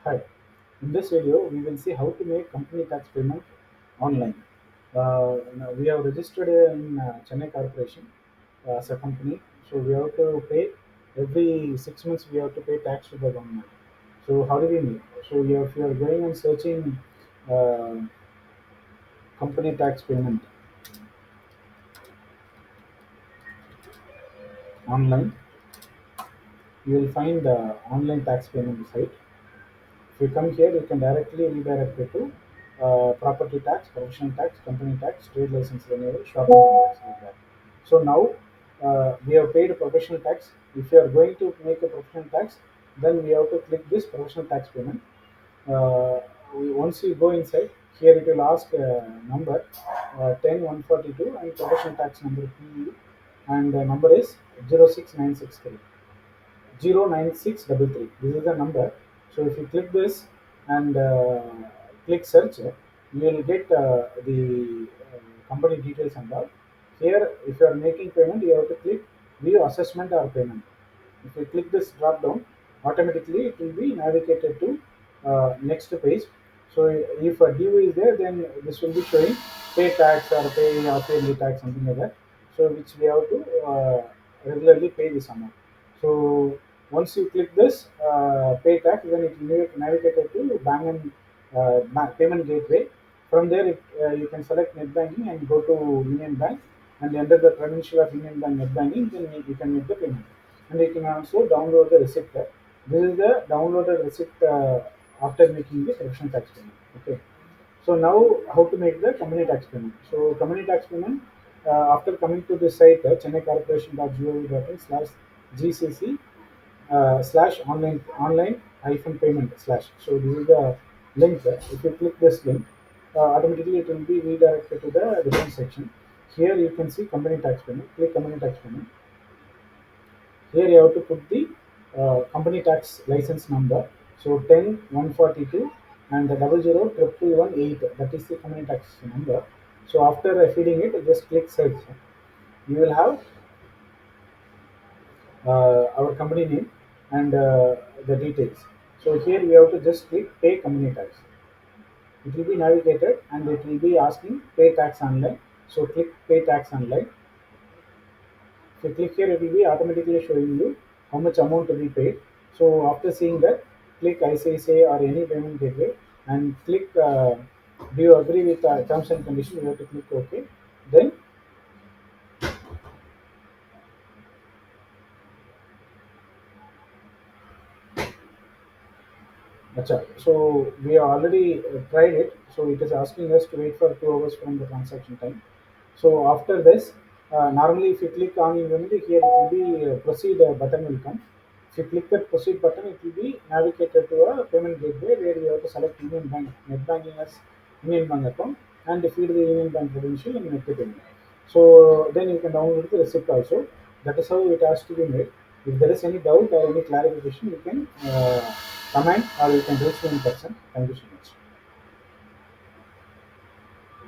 Hi. In this video, we will see how to make company tax payment online. Now we have registered in Chennai Corporation as a company, so we have to pay every 6 months. We have to pay tax to the government. So how do we make? So if you are going and searching uh, company tax payment online, you will find the online tax payment site. If you come here, you can directly redirect it to property tax, professional tax, company tax, trade license renewal, shopping tax like that. So now we have paid professional tax. If you are going to make a professional tax, then we have to click this professional tax payment. Once you go inside, here it will ask number 10142 and professional tax number PE, and the number is 06963. 09633. This is the number. So if you click this and click search, you will get the company details and all. Here, if you are making payment, you have to click view assessment or payment. If you click this drop down, automatically it will be navigated to next page. So if a due is there, then this will be showing pay tax or pay half yearly tax, something like that. So which we have to regularly pay this amount. So once you click this pay tax, then it will navigate to bank and payment gateway. From there, you can select net banking and go to Union Bank and enter the credential of Union Bank net banking. Then you can make the payment, and you can also download the receipt. This is the downloaded receipt after making the correction tax payment. Okay. So now how to make the company tax payment. So company tax payment, after coming to the site Chennai Corporation.Gov.in slash GCC slash online hyphen payment slash. So this is the link. If you click this link, automatically it will be redirected to the different section. Here you can see company tax payment. Click company tax payment. Here you have to put the company tax license number. So 10142 and the 002218. That is the company tax number. So after feeding it, just click search. You will have our company name and the details. So here we have to just click pay company tax. It will be navigated and it will be asking pay tax online. So click pay tax online. If you click here, it will be automatically showing you how much amount to be paid. So after seeing that, click ICICI or any payment gateway and click do you agree with terms and conditions? You have to click OK. Then Acha. So we have already tried it. So it is asking us to wait for 2 hours from the transaction time. So after this, normally if you click on Unity, here it will be proceed button will come. If you click that proceed button, it will be navigated to a payment gateway where you have to select Union Bank net banking as Union Bank account and feed the Union Bank credential and make the payment. So then you can download the receipt also. That is how it has to be made. If there is any doubt or any clarification, you can comment or you can reach me in person. Thank you so much.